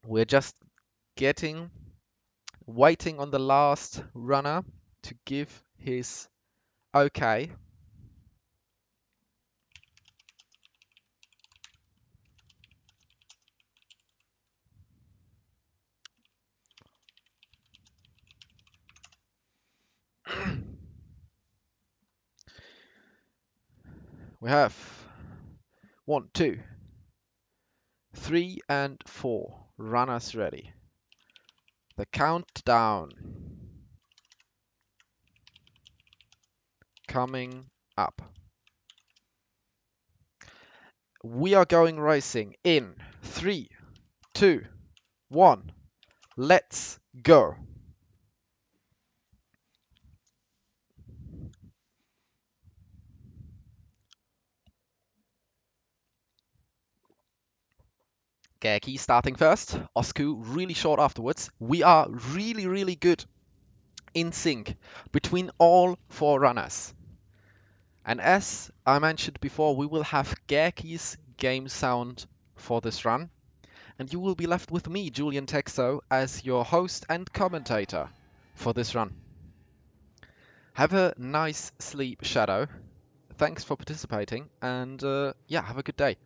We're just waiting on the last runner to give his okay. We have 1, 2, 3, and 4 runners ready. The countdown coming up. We are going racing in 3, 2, 1. Let's go. Geerky starting first. Oscu really short afterwards. We are really, really good in sync between all 4 runners. And as I mentioned before, we will have Geerky's game sound for this run. And you will be left with me, Julian Texo, as your host and commentator for this run. Have a nice sleep, Shadow. Thanks for participating, and yeah, have a good day.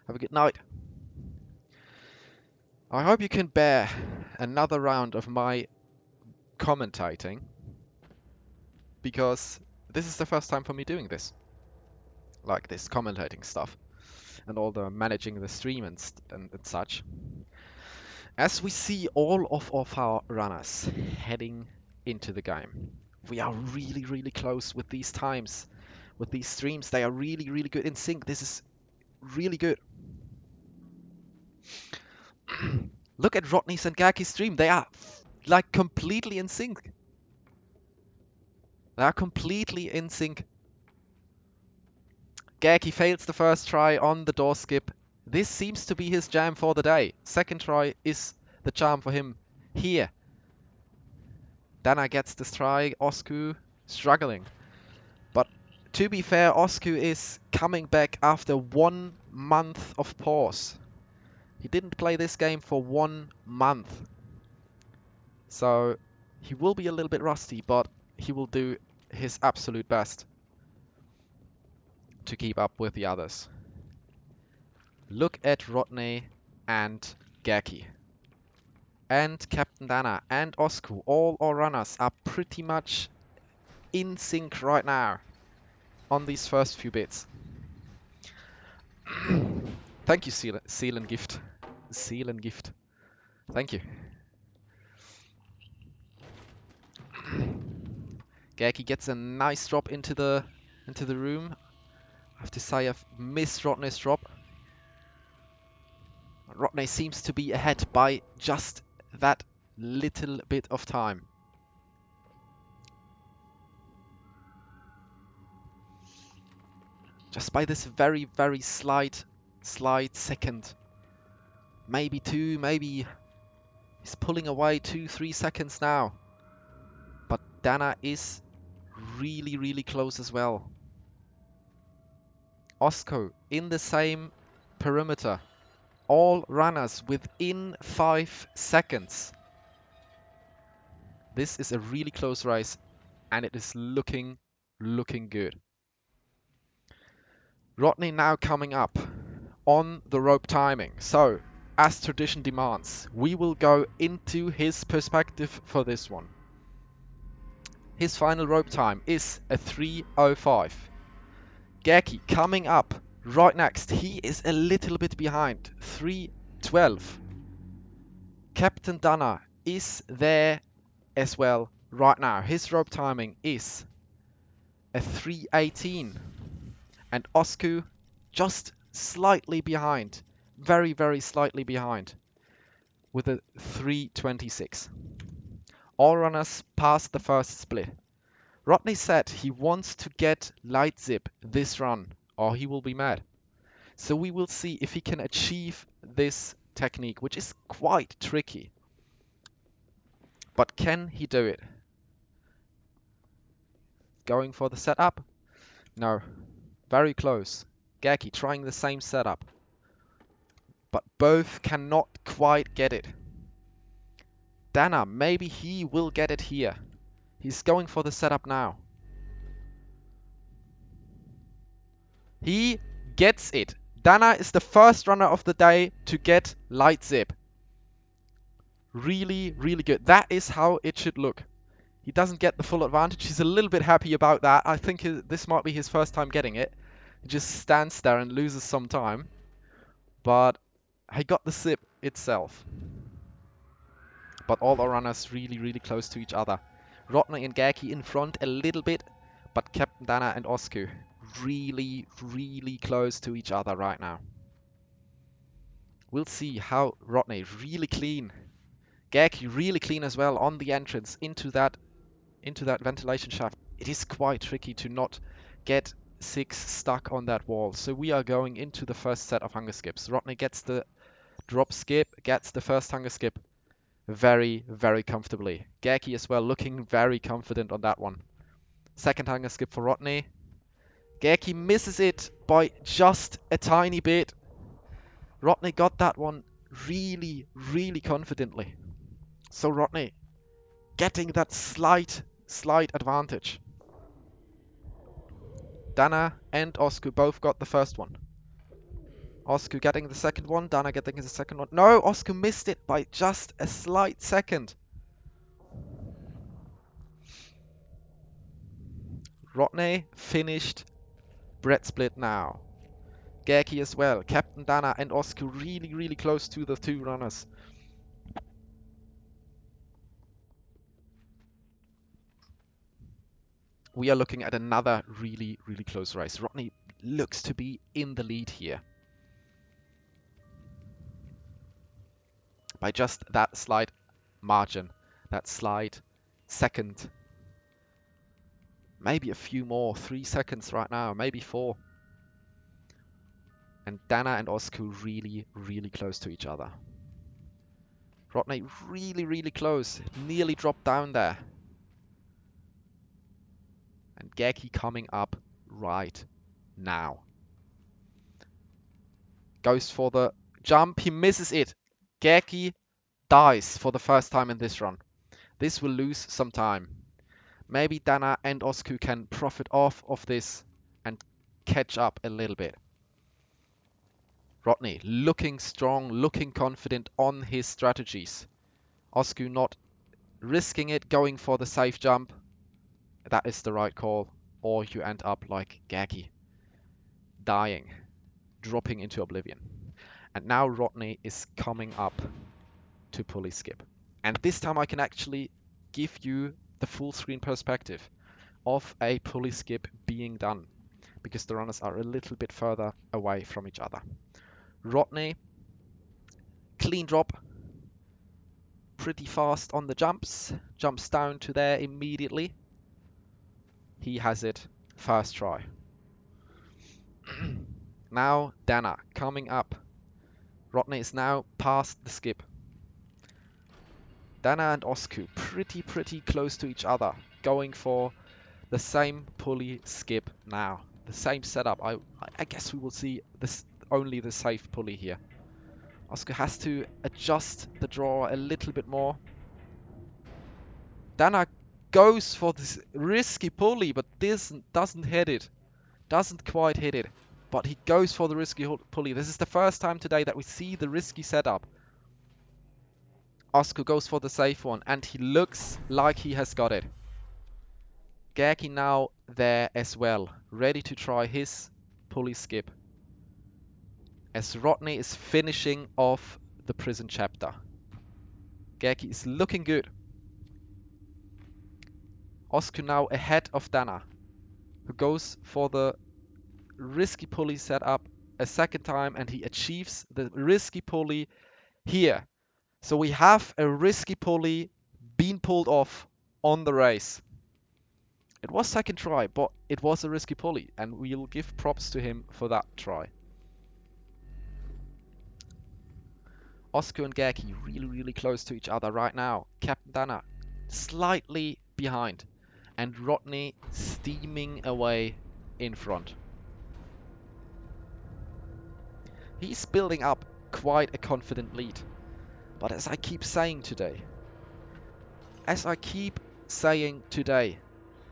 Have a good night. I hope you can bear another round of my commentating, because this is the first time for me doing this. Like this commentating stuff, and all the managing the stream and such. As we see all of our runners heading into the game, we are really, really close with these times. With these streams, they are really, really good in sync. This is really good. Look at Rodney's and Geerky's stream. They are like completely in sync. They are completely in sync. Geerky fails the first try on the door skip. This seems to be his jam for the day. Second try is the charm for him here. Danna gets this try. Oscu struggling. But to be fair, Oscu is coming back after 1 month of pause. He didn't play this game for 1 month. So he will be a little bit rusty, but he will do his absolute best to keep up with the others. Look at Rodney and Geerky. And CaptainDanna and Oscu. All our runners are pretty much in sync right now on these first few bits. Thank you, Seal and Gift. Seal and Gift. Thank you. Geerky gets a nice drop into the room. I have to say I've missed Rodney's drop. Rodney seems to be ahead by just that little bit of time. Just by this very, very slight second. Maybe 2, maybe he's pulling away 2-3 seconds now. But Danna is really, really close as well. Oscu in the same perimeter. All runners within 5 seconds. This is a really close race, and it is looking good. Rodney now coming up on the rope timing. So, as tradition demands, we will go into his perspective for this one. His final rope time is a 3:05. Geerky coming up right next. He is a little bit behind. 3:12. CaptainDanna is there as well right now. His rope timing is a 3:18. And Oscu just slightly behind. Very, very slightly behind. With a 3:26. All runners passed the first split. Rodney said he wants to get light zip this run, or he will be mad. So we will see if he can achieve this technique, which is quite tricky. But can he do it? Going for the setup? No. Very close. Geerky trying the same setup. But both cannot quite get it. Danna, maybe he will get it here. He's going for the setup now. He gets it. Danna is the first runner of the day to get light zip. Really, really good. That is how it should look. He doesn't get the full advantage. He's a little bit happy about that. I think this might be his first time getting it. He just stands there and loses some time. But he got the zip itself. But all the runners really, really close to each other. Rodney and geerky in front a little bit, but CaptainDanna and Oscu really, really close to each other right now. We'll see how Rodney really clean. geerky really clean as well on the entrance into that ventilation shaft. It is quite tricky to not get 6 stuck on that wall. So we are going into the first set of hunger skips. Rodney gets the drop skip, gets the first hunger skip very, very comfortably. geerky as well, looking very confident on that one. Second hunger skip for Rodney. geerky misses it by just a tiny bit. Rodney got that one really, really confidently. So Rodney getting that slight advantage. Danna and Oscu both got the first one. Oscu getting the second one, Danna getting the second one. No, Oscu missed it by just a slight second. Rodney finished bread split now. geerky as well. CaptainDanna and Oscu really, really close to the 2 runners. We are looking at another really, really close race. Rodney looks to be in the lead here. By just that slight margin, that slight second. Maybe a few more, 3 seconds right now, maybe 4. And Danna and Oscu really, really close to each other. Rodney really, really close, nearly dropped down there. And geerky coming up right now. Goes for the jump, he misses it. geerky dies for the first time in this run. This will lose some time. Maybe Danna and Oscu can profit off of this and catch up a little bit. Rodney looking strong, looking confident on his strategies. Oscu not risking it, going for the safe jump. That is the right call. Or you end up like geerky, dying, dropping into oblivion. And now Rodney is coming up to pulley skip. And this time I can actually give you the full screen perspective of a pulley skip being done, because the runners are a little bit further away from each other. Rodney, clean drop, pretty fast on the jumps, jumps down to there immediately. He has it first try. Now Danna coming up. Rodney is now past the skip. Danna and Oscu pretty close to each other, going for the same pulley skip now. The same setup. I guess we will see this only the safe pulley here. Oscu has to adjust the draw a little bit more. Danna goes for this risky pulley, but doesn't hit it. Doesn't quite hit it. But he goes for the risky pulley. This is the first time today that we see the risky setup. Oscu goes for the safe one, and he looks like he has got it. geerky now there as well, ready to try his pulley skip, as Rodney is finishing off the prison chapter. geerky is looking good. Oscu now ahead of Danna, who goes for the risky pulley setup a second time, and he achieves the risky pulley here. So we have a risky pulley being pulled off on the race. It was second try, but it was a risky pulley, and we'll give props to him for that try. Oscu and geerky really close to each other right now. CaptainDanna slightly behind, and Rodney steaming away in front. He's building up quite a confident lead. But as I keep saying today, as I keep saying today,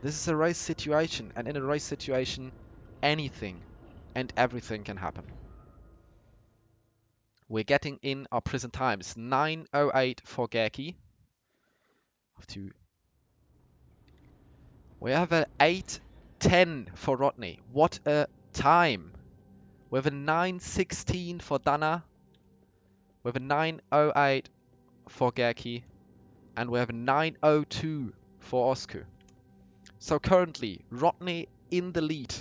this is a race situation, and in a race situation, anything and everything can happen. We're getting in our present times. 9:08 for geerky. We have an 8:10 for Rodney. What a time! We have a 9:16 for Danna. We have a 9:08 for geerky. And we have a 9:02 for Oscu. So currently, Rodney in the lead.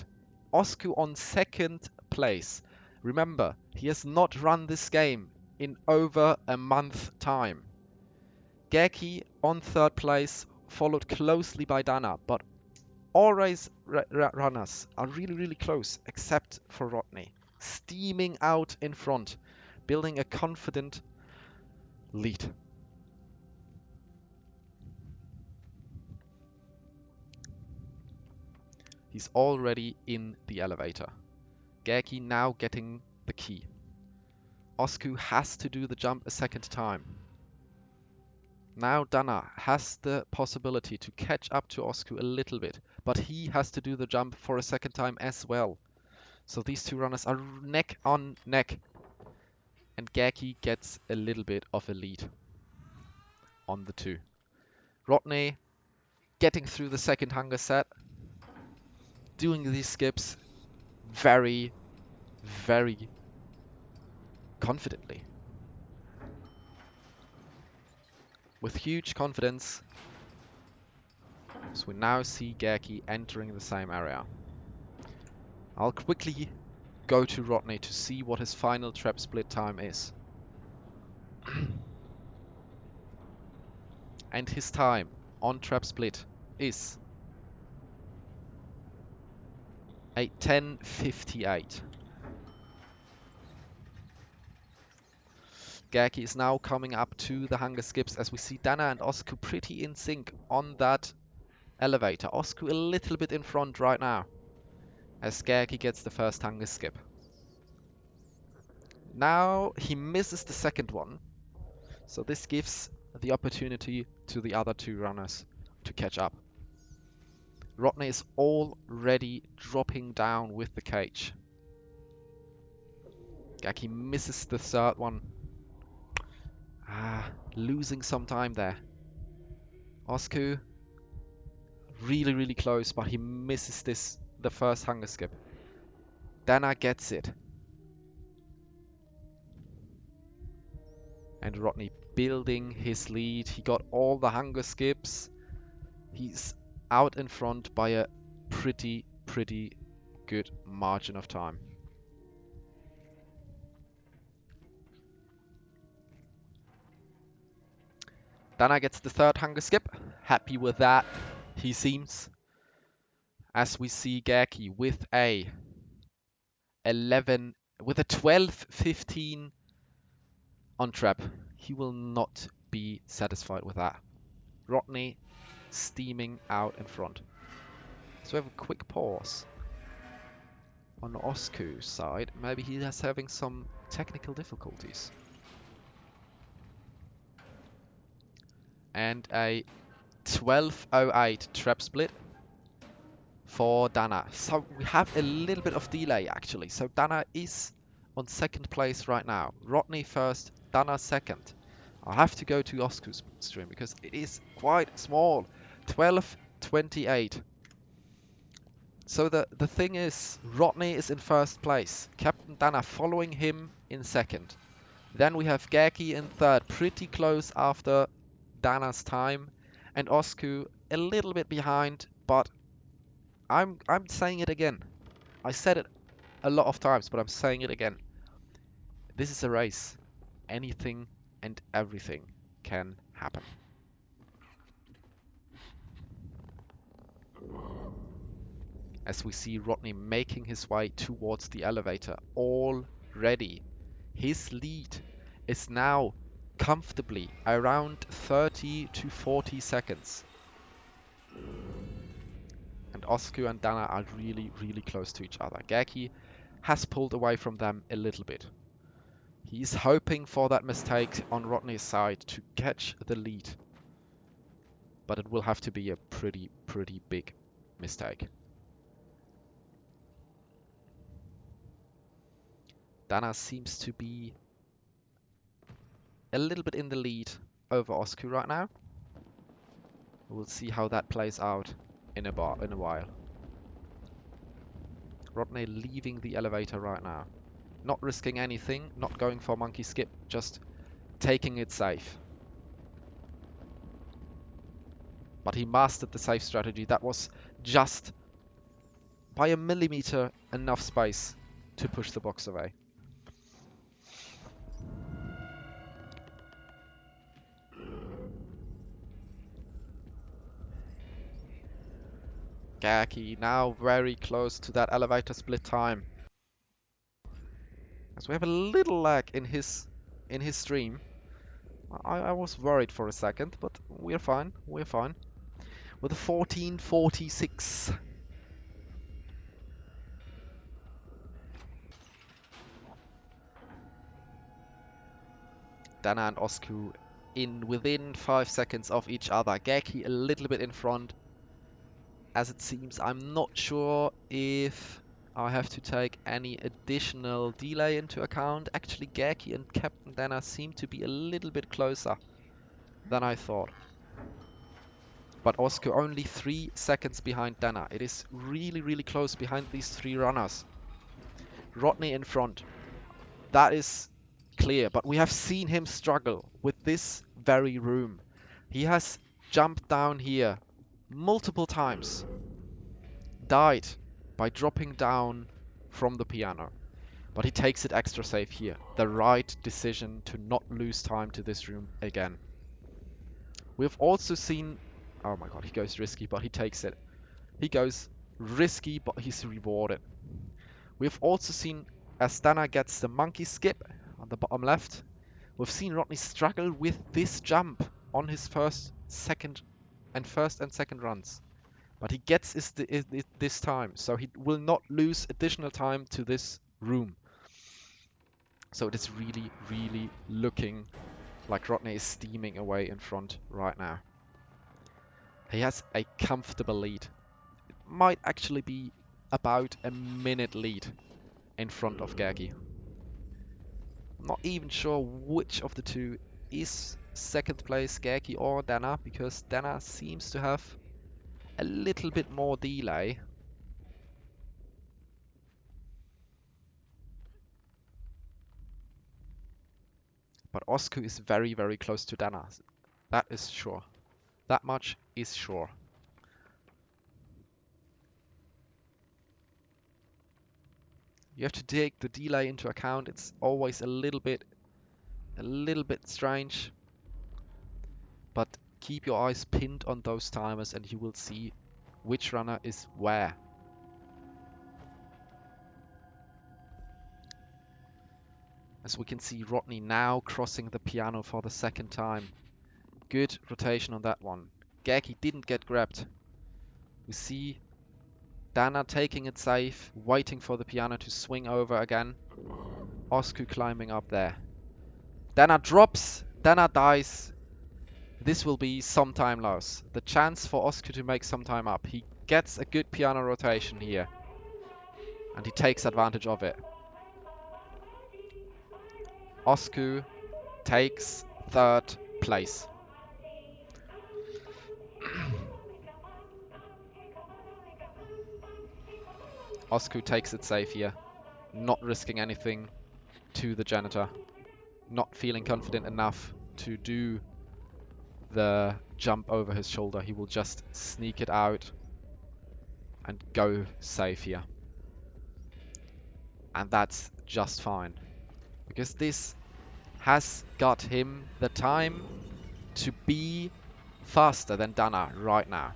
Oscu on second place. Remember, he has not run this game in over a month time. geerky on third place, followed closely by Danna, but all race runners are really close, except for Rodney. Steaming out in front, building a confident lead. He's already in the elevator. geerky now getting the key. Oscu has to do the jump a second time. Now Danna has the possibility to catch up to Oscu a little bit, but he has to do the jump for a second time as well. So these two runners are neck on neck. And geerky gets a little bit of a lead on the two. Rodney getting through the second hunger set, doing these skips very confidently. With huge confidence, so we now see geerky entering the same area. I'll quickly go to Rodney to see what his final trap split time is. And his time on trap split is a 10:58. geerky is now coming up to the hunger skips as we see Danna and Oscu pretty in sync on that elevator. Oscu a little bit in front right now as geerky gets the first hunger skip. Now he misses the second one, so this gives the opportunity to the other two runners to catch up. Rodney is already dropping down with the cage. geerky misses the third one. Losing some time there. Oscu really close, but he misses the first hunger skip. Danna gets it. And Rodney building his lead. He got all the hunger skips. He's out in front by a pretty good margin of time. Danna gets the third hunger skip. Happy with that, he seems. As we see geerky with a 12:15 on trap. He will not be satisfied with that. Rodney steaming out in front. So we have a quick pause on Oscu's side. Maybe he is having some technical difficulties. And a 12:08 trap split for Danna. So we have a little bit of delay actually. So Danna is on second place right now. Rodney first, Danna second. I'll have to go to Oscu's stream because it is quite small. 12:28. So the thing is, Rodney is in first place. CaptainDanna following him in second. Then we have geerky in third, pretty close after Danna's time. And Oscu a little bit behind, but I'm saying it again. I said it a lot of times, but I'm saying it again. This is a race. Anything and everything can happen. As we see Rodney making his way towards the elevator already. His lead is now comfortably around 30 to 40 seconds. And Oscu and Danna are really close to each other. geerky has pulled away from them a little bit. He's hoping for that mistake on Rodney's side to catch the lead. but it will have to be a pretty big mistake. Danna seems to be a little bit in the lead over Oscu right now. We'll see how that plays out in a while. Rodney leaving the elevator right now. Not risking anything, not going for monkey skip, just taking it safe. But he mastered the safe strategy. That was just by a millimeter enough space to push the box away. geerky now very close to that elevator split time. As we have a little lag in his stream. I was worried for a second, but we're fine. We're fine. With a 14:46. Danna and Oscu within 5 seconds of each other. geerky a little bit in front. As it seems, I'm not sure if I have to take any additional delay into account. Actually, geerky and CaptainDanna seem to be a little bit closer than I thought. But Oscu only 3 seconds behind Danna. It is really close behind these 3 runners. Rodney in front. That is clear, but we have seen him struggle with this very room. He has jumped down here multiple times. Died by dropping down from the piano. But he takes it extra safe here. The right decision to not lose time to this room again. We've also seen... Oh my god, he goes risky, but he takes it. He goes risky, but he's rewarded. We've also seen as Danna gets the monkey skip on the bottom left. We've seen Rodney struggle with this jump on his first and second runs. But he gets it this time, so he will not lose additional time to this room. So it is really looking like Rodney is steaming away in front right now. He has a comfortable lead. It might actually be about a minute lead in front of geerky. I'm not even sure which of the two is second place, geerky or Danna, because Danna seems to have a little bit more delay. But Oscu is very close to Danna. That is sure. That much is sure. You have to take the delay into account. It's always a little bit strange. But keep your eyes pinned on those timers and you will see which runner is where. As we can see, Rodney now crossing the piano for the second time. Good rotation on that one. geerky didn't get grabbed. We see Danna taking it safe, waiting for the piano to swing over again. Oscu climbing up there. Danna drops, Danna dies. This will be some time loss. The chance for Oscu to make some time up. He gets a good piano rotation here. And he takes advantage of it. Oscu takes third place. Oscu takes it safe here. Not risking anything to the janitor. Not feeling confident enough to do the jump over his shoulder. He will just sneak it out and go safe here. And that's just fine. Because this has got him the time to be faster than Danna right now.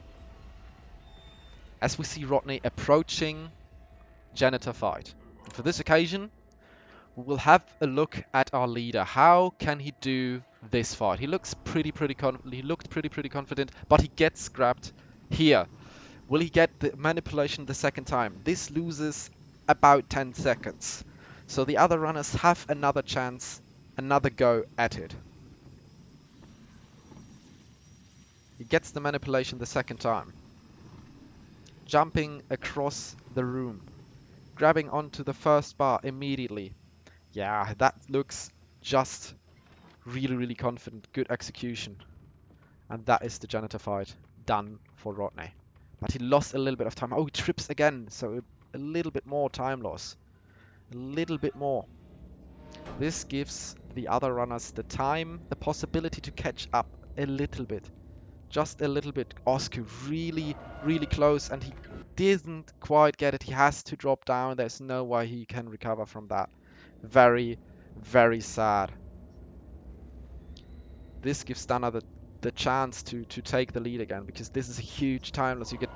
As we see Rodney approaching janitor fight. And for this occasion, we will have a look at our leader. How can he do this fight? He looks pretty confident, but he gets grabbed here. Will he get the manipulation the second time? This loses about 10 seconds. So the other runners have another chance, another go at it. He gets the manipulation the second time. Jumping across the room. Grabbing onto the first bar immediately. Yeah, that looks just really, really confident. Good execution. And that is the janitor fight done for Rodney. But he lost a little bit of time. Oh, he trips again. So a little bit more time loss. A little bit more. This gives the other runners the time, the possibility to catch up a little bit. Just a little bit. Oscu really, really close, and he didn't quite get it. He has to drop down. There's no way he can recover from that. Very, very sad. This gives Danna the chance to take the lead again, because this is a huge time loss. You get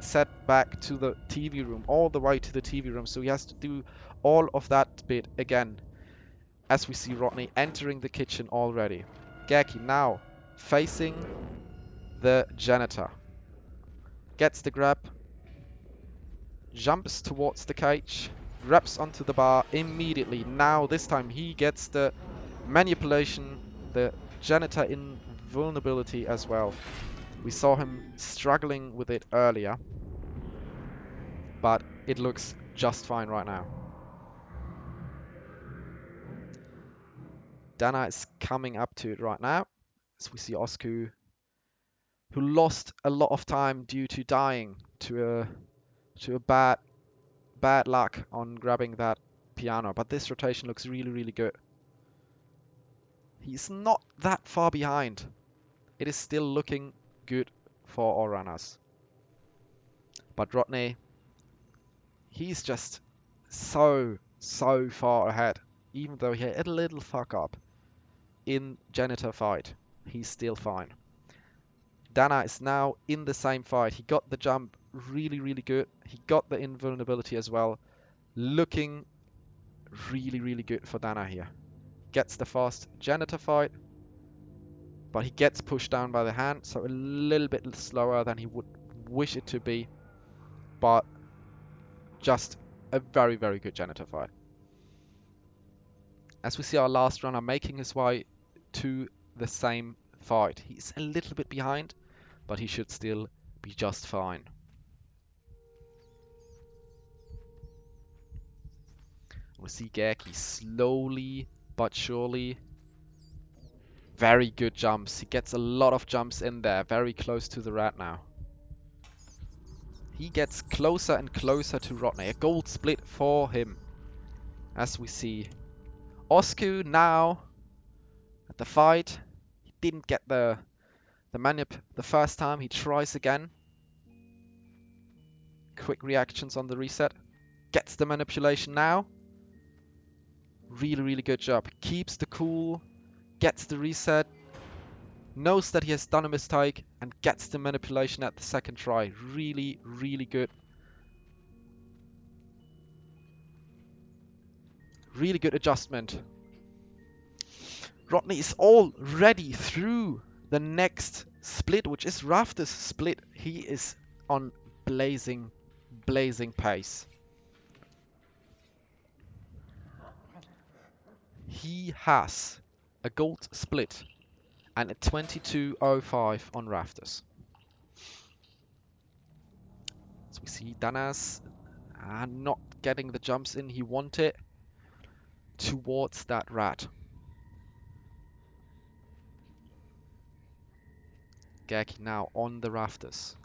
set back to the TV room, all the way to the TV room, so he has to do all of that bit again. As we see Rodney entering the kitchen already. geerky now facing the janitor. Gets the grab. Jumps towards the cage. Grabs onto the bar immediately. Now this time he gets the manipulation. The janitor invulnerability as well. We saw him struggling with it earlier. But it looks just fine right now. Danna is coming up to it right now. As we see Oscu, who lost a lot of time due to dying to a bad luck on grabbing that piano. But this rotation looks really, really good. He's not that far behind. It is still looking good for all runners. But Rodney, he's just so far ahead. Even though he had a little fuck up in janitor fight, he's still fine. Danna is now in the same fight. He got the jump really, really good. He got the invulnerability as well. Looking really, really good for Danna here. Gets the fast janitor fight, but he gets pushed down by the hand, so a little bit slower than he would wish it to be, but just a very, very good janitor fight. As we see our last runner making his way to the same fight. He's a little bit behind, but he should still be just fine. We see geerky slowly but surely. Very good jumps. He gets a lot of jumps in there. Very close to the rat now. He gets closer and closer to Rodney. A gold split for him. As we see Oscu now at the fight. He didn't get the manip the first time. He tries again. Quick reactions on the reset. Gets the manipulation now. Really, really good job. Keeps the cool. Gets the reset. Knows that he has done a mistake and gets the manipulation at the second try. Really, really good. Really good adjustment. Rodney is already through the next split, which is Rafters split. He is on blazing pace. He has a gold split and a 22.05 on Rafters. So we see Danna's not getting the jumps in he wanted towards that rat. geerky now on the Rafters.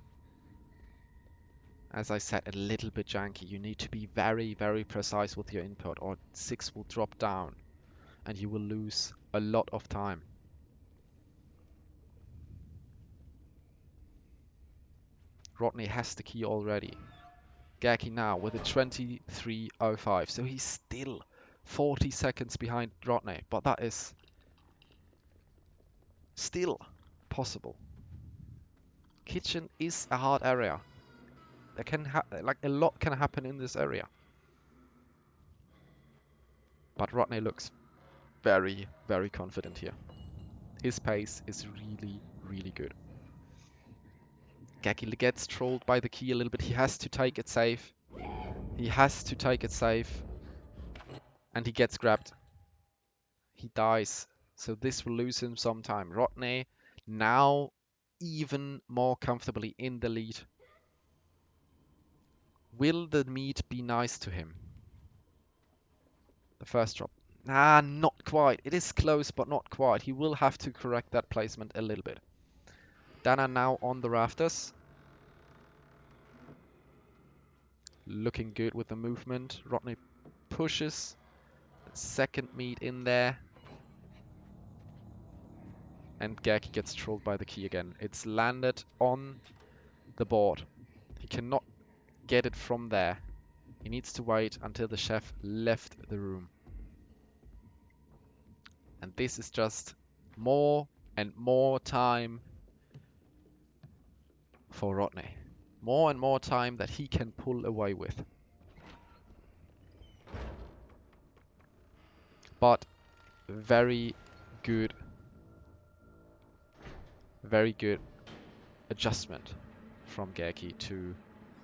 As I said, a little bit janky. You need to be very, very precise with your input, or 6 will drop down and you will lose a lot of time. Rodney has the key already. geerky now with a 23.05, so he's still 40 seconds behind Rodney, but that is still possible. Kitchen is a hard area. There can like a lot can happen in this area. But Rodney looks very, very confident here. His pace is really, really good. geerky gets trolled by the key a little bit. He has to take it safe. He has to take it safe. And he gets grabbed. He dies. So this will lose him some time. Rodney now even more comfortably in the lead. Will the meat be nice to him? The first drop. Ah, not quite. It is close, but not quite. He will have to correct that placement a little bit. Danna now on the rafters. Looking good with the movement. Rodney pushes. The second meat in there. And geerky gets trolled by the key again. It's landed on the board. He cannot get it from there. He needs to wait until the chef left the room. And this is just more and more time for Rodney. More and more time that he can pull away with. But very good adjustment from geerky to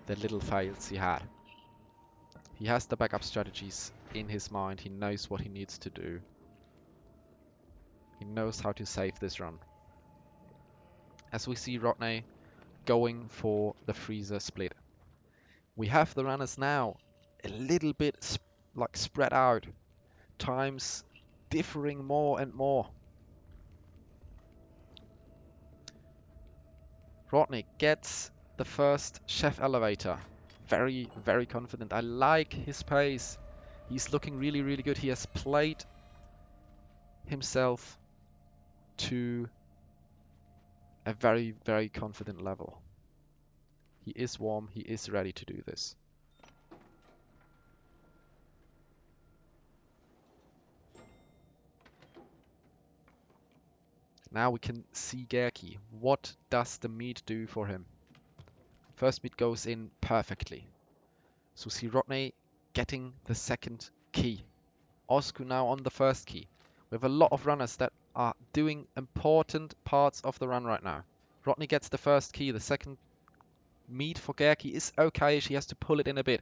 the little fails he had. He has the backup strategies in his mind. He knows what he needs to do. He knows how to save this run. As we see Rodney going for the freezer split. We have the runners now a little bit like spread out. Times differing more and more. Rodney gets the first chef elevator. Very, very confident. I like his pace. He's looking really, really good. He has played himself to a very, very confident level. He is warm. He is ready to do this. Now we can see geerky. What does the meat do for him? First meat goes in perfectly. So we see Rodney getting the second key. Oscu now on the first key. We have a lot of runners that are doing important parts of the run right now. Rodney gets the first key. The second meat for geerky is okay. She has to pull it in a bit.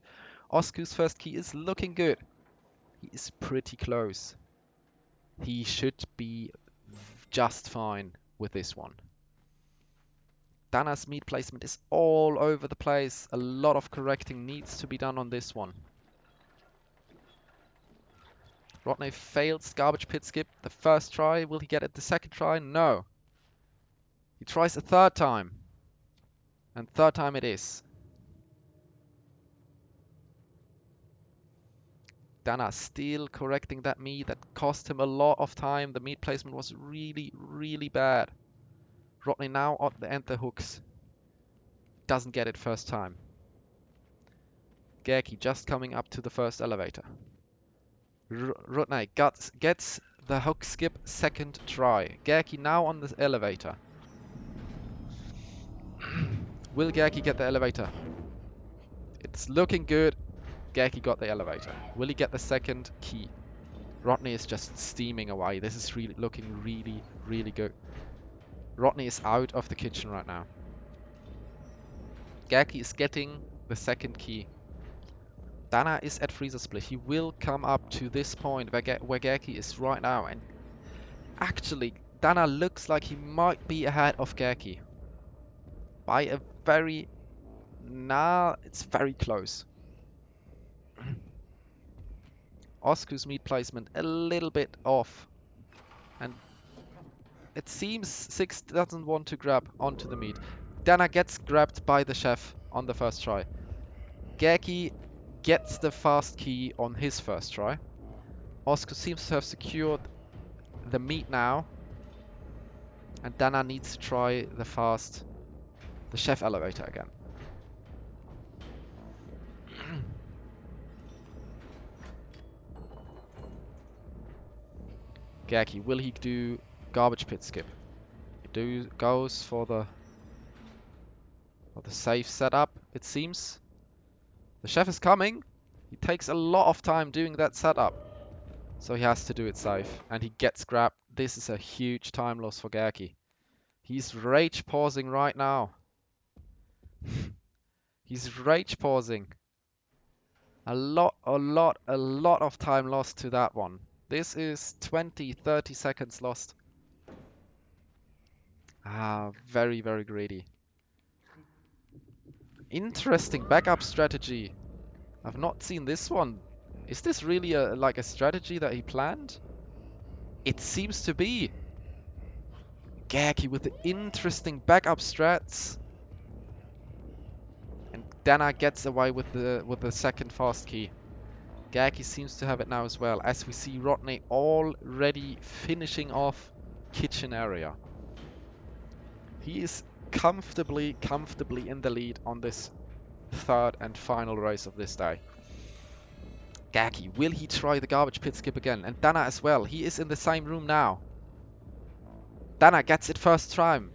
Oscu's first key is looking good. He is pretty close. He should be just fine with this one. Danna's meat placement is all over the place. A lot of correcting needs to be done on this one. Rodney fails garbage pit skip the first try. Will he get it the second try? No. He tries a third time. And third time it is. Danna still correcting that meat. That cost him a lot of time. The meat placement was really, really bad. Rodney now at the end the hooks. Doesn't get it first time. geerky just coming up to the first elevator. Rodney gets the hook skip second try. geerky now on the elevator. Will geerky get the elevator? It's looking good. geerky got the elevator. Will he get the second key? Rodney is just steaming away. This is really looking really, really good. Rodney is out of the kitchen right now. geerky is getting the second key. Danna is at freezer split. He will come up to this point where geerky is right now. And actually, Danna looks like he might be ahead of geerky. By a very... Nah, it's very close. Oscu's meat placement a little bit off. And it seems Six doesn't want to grab onto the meat. Danna gets grabbed by the chef on the first try. geerky gets the fast key on his first try. Oscu seems to have secured the meat now. And Danna needs to try the chef elevator again. geerky, will he do garbage pit skip? He goes for the safe setup, it seems. The chef is coming. He takes a lot of time doing that setup. So he has to do it safe. And he gets grabbed. This is a huge time loss for geerky. He's rage pausing right now. He's rage pausing. A lot of time lost to that one. This is 20, 30 seconds lost. Ah, very, very greedy. Interesting backup strategy. I've not seen this one. Is this really like a strategy that he planned? It seems to be. Geerky with the interesting backup strats. And Danna gets away with the second fast key. Geerky seems to have it now as well, as we see Rodney already finishing off kitchen area. He is comfortably in the lead on this third and final race of this day. Geerky, will he try the garbage pit skip again? And Danna as well. He is in the same room now. Danna gets it first time.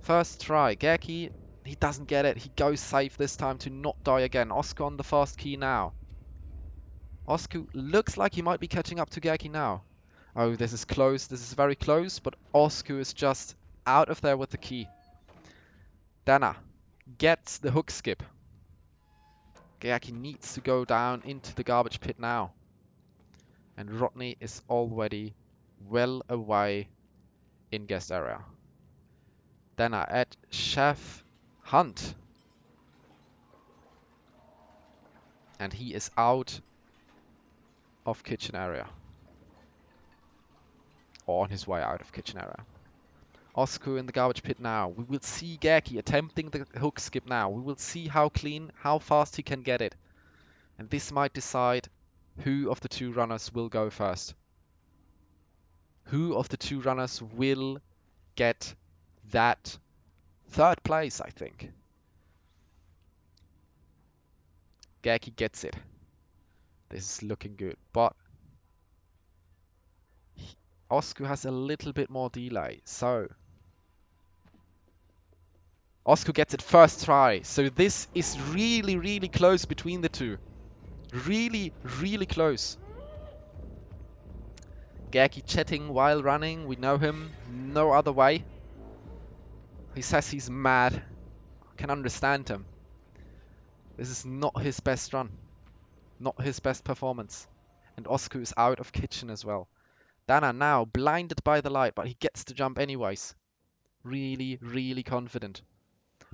First try. Geerky, he doesn't get it. He goes safe this time to not die again. Oscu on the fast key now. Oscu looks like he might be catching up to Geerky now. Oh, this is close. This is very close, but Oscu is just out of there with the key. Danna gets the hook skip. Geerky needs to go down into the garbage pit now. And Rodney is already well away in guest area. Danna at Chef Hunt. And he is out of kitchen area. Or on his way out of kitchen area. Oscu in the garbage pit now. We will see Geerky attempting the hook skip now. We will see how clean, how fast he can get it. And this might decide who of the two runners will go first. Who of the two runners will get that third place, I think. Geerky gets it. This is looking good, but Oscu has a little bit more delay, so Oscu gets it first try. So this is really, really close between the two. Really, really close. Geerky chatting while running. We know him. No other way. He says he's mad. I can understand him. This is not his best run. Not his best performance. And Oscu is out of kitchen as well. Danna now blinded by the light, but he gets to jump anyways. Really, really confident.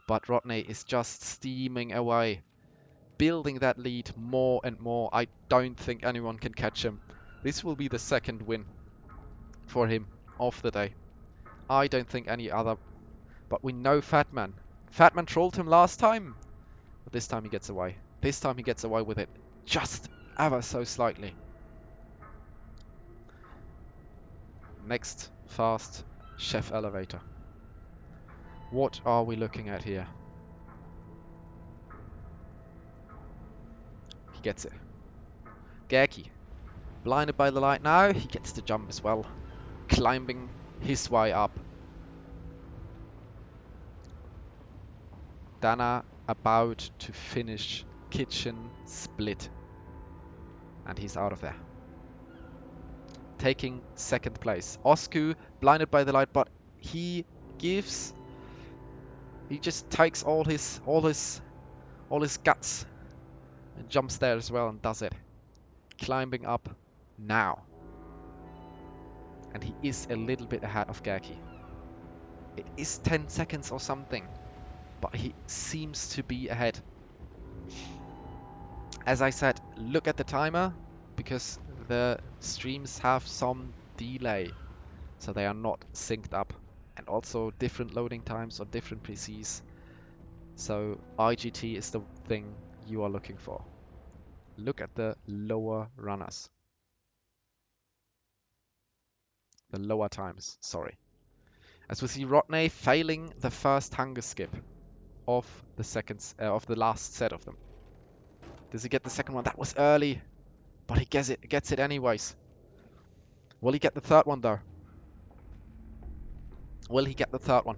But Rodney is just steaming away. Building that lead more and more. I don't think anyone can catch him. This will be the second win for him of the day. I don't think any other. But we know Fatman. Fatman trolled him last time. But this time he gets away. This time he gets away with it. Just ever so slightly. Next fast chef elevator. What are we looking at here? He gets it. Geerky. Blinded by the light now. He gets the jump as well. Climbing his way up. Danna about to finish kitchen split. And he's out of there. Taking second place. Oscu blinded by the light, but he just takes all his guts and jumps there as well and does it. Climbing up now. And he is a little bit ahead of Geerky. It is 10 seconds or something, but he seems to be ahead. As I said, look at the timer, because the streams have some delay, so they are not synced up. And also different loading times on different PCs. So IGT is the thing you are looking for. Look at the lower runners. The lower times, sorry. As we see Rodney failing the first hunger skip of the last set of them. Does he get the second one? That was early, but he gets it anyways. Will he get the third one though? Will he get the third one?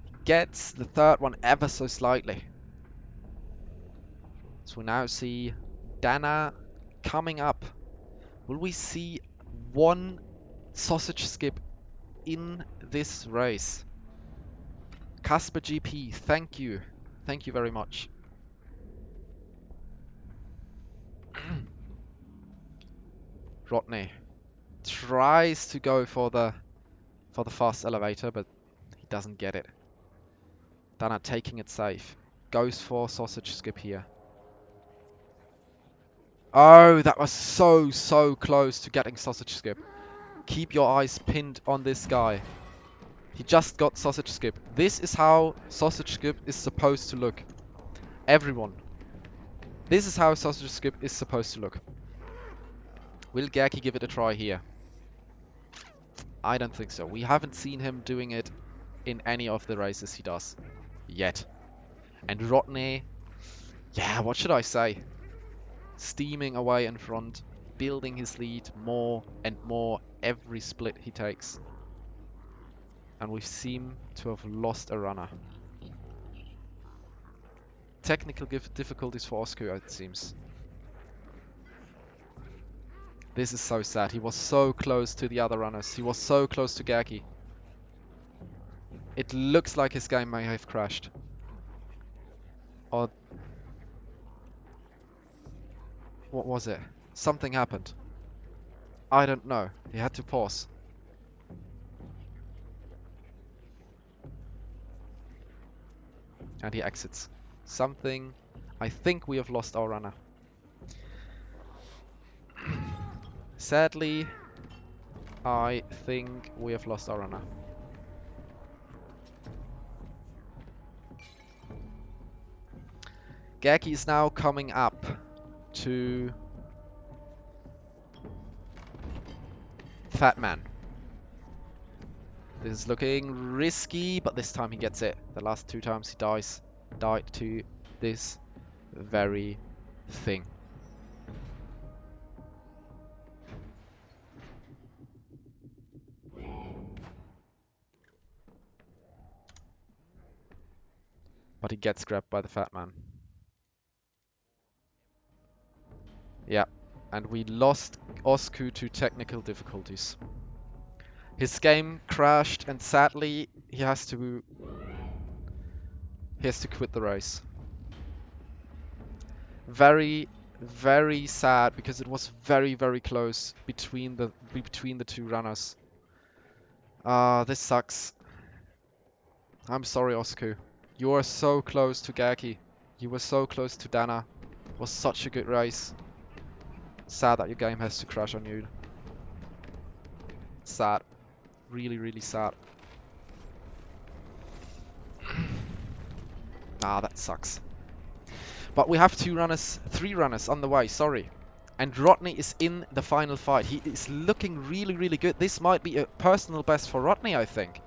He gets the third one ever so slightly. So we now see Danna coming up. Will we see one sausage skip in this race? Casper GP, thank you. Thank you very much. Rodney tries to go for the for the fast elevator, but he doesn't get it. Danna taking it safe. Goes for sausage skip here. Oh, that was so close to getting sausage skip. Keep your eyes pinned on this guy. He just got sausage skip. This is how sausage skip is supposed to look. Everyone. This is how sausage skip is supposed to look. Will geerky give it a try here? I don't think so. We haven't seen him doing it in any of the races he does yet. And Rodney, yeah, what should I say? Steaming away in front, building his lead more and more every split he takes. And we seem to have lost a runner. Technical difficulties for Oscu, it seems. This is so sad. He was so close to the other runners. He was so close to geerky. It looks like his game may have crashed. Or... what was it? Something happened. I don't know. He had to pause. And he exits. Something... I think we have lost our runner. Sadly, I think we have lost our runner. geerky is now coming up to Fat Man. This is looking risky, but this time he gets it. The last 2 times he died to this very thing. But he gets grabbed by the Fat Man. Yeah, and we lost Oscu to technical difficulties. His game crashed, and sadly he has to quit the race. Very sad, because it was very close between the 2 runners. This sucks. I'm sorry, Oscu. You are so close to geerky. You were so close to Danna. It was such a good race. Sad that your game has to crash on you. Sad. Really sad. That sucks. But we have 3 runners on the way, sorry. And Rodney is in the final fight. He is looking really good. This might be a personal best for Rodney, I think.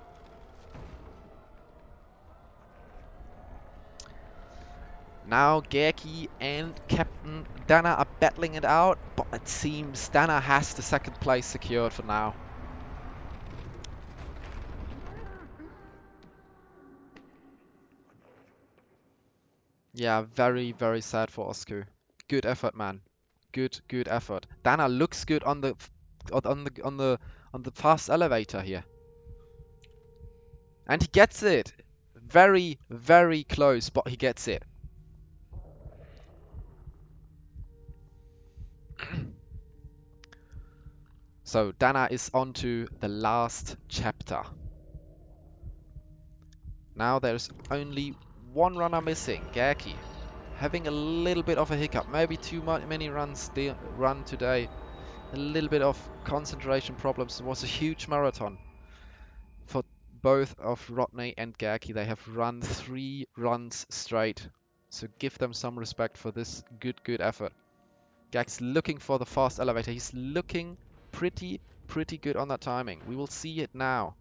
Now geerky and CaptainDanna are battling it out, but it seems Danna has the 2nd place secured for now. Yeah, very sad for Oscu. Good effort, man. Good effort. Danna looks good on the fast elevator here. And he gets it. Very close, but he gets it. So Danna is on to the last chapter. Now there's only 1 runner missing, geerky. Having a little bit of a hiccup. Maybe too many runs run today. A little bit of concentration problems. It was a huge marathon for both of Rodney and geerky. They have run 3 runs straight. So give them some respect for this good effort. geerky's looking for the fast elevator. He's looking pretty good on that timing. We will see it now.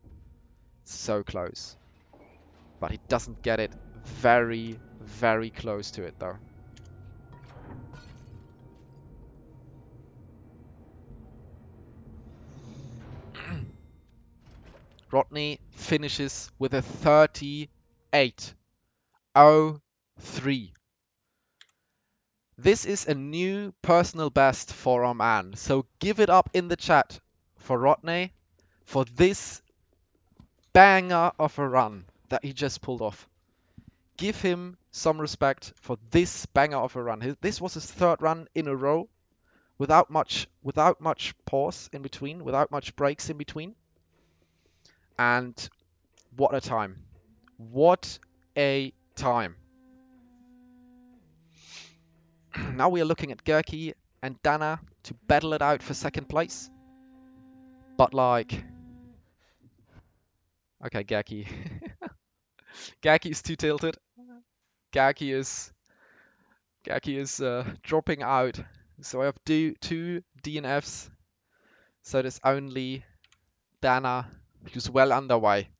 So close. But he doesn't get it. Very close to it though. Rodney finishes with a 38.03. This is a new personal best for our man. So give it up in the chat for Rodney for this banger of a run that he just pulled off. Give him some respect for this banger of a run. This was his 3rd run in a row without much pause in between, without much breaks in between. And what a time. What a time. Now we are looking at Geerky and Danna to battle it out for second place. But like, okay, Geerky. Geerky is too tilted. Geerky is dropping out. So I have two DNFs. So there's only Danna, who's well underway.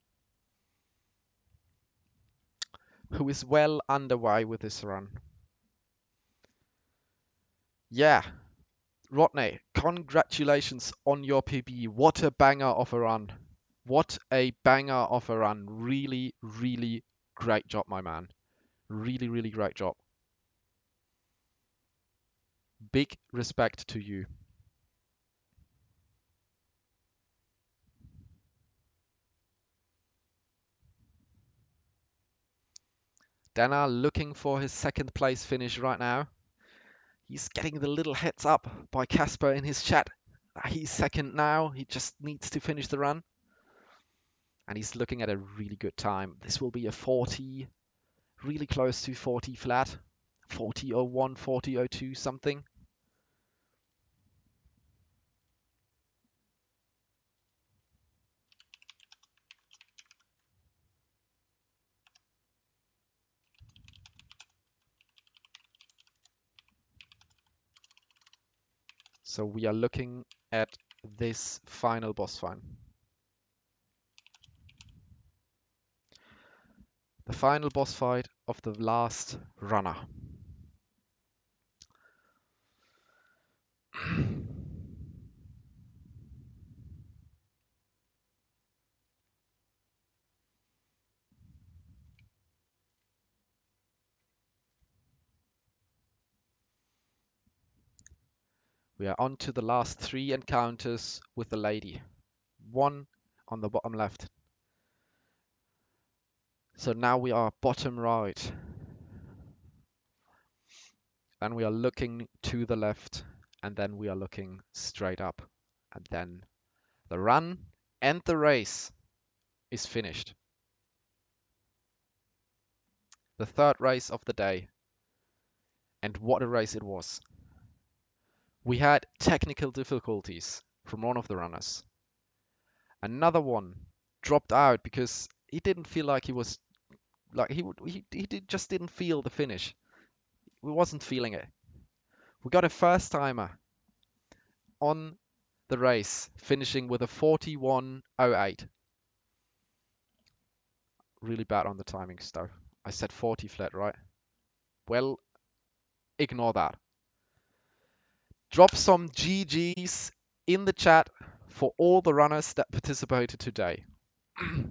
Who is well underway with this run. Yeah, Rodney, congratulations on your PB. What a banger of a run. What a banger of a run. Really, really great job, my man. Really, really great job. Big respect to you. Danna looking for his second place finish right now. He's getting the little heads up by Casper in his chat. He's second now. He just needs to finish the run. And he's looking at a really good time. This will be a 40, really close to 40 flat. 40.01, 40.02 something. So we are looking at this final boss fight. The final boss fight of the last runner. We are on to the last 3 encounters with the lady. 1 on the bottom left. So now we are bottom right. And we are looking to the left. And then we are looking straight up. And then the run and the race is finished. The third race of the day. And what a race it was. We had technical difficulties from one of the runners. Another one dropped out because he didn't feel like he was like just didn't feel the finish. We wasn't feeling it. We got a first timer on the race finishing with a 41.08. Really bad on the timing stuff. I said 40 flat, right? Well, ignore that. Drop some GGs in the chat for all the runners that participated today.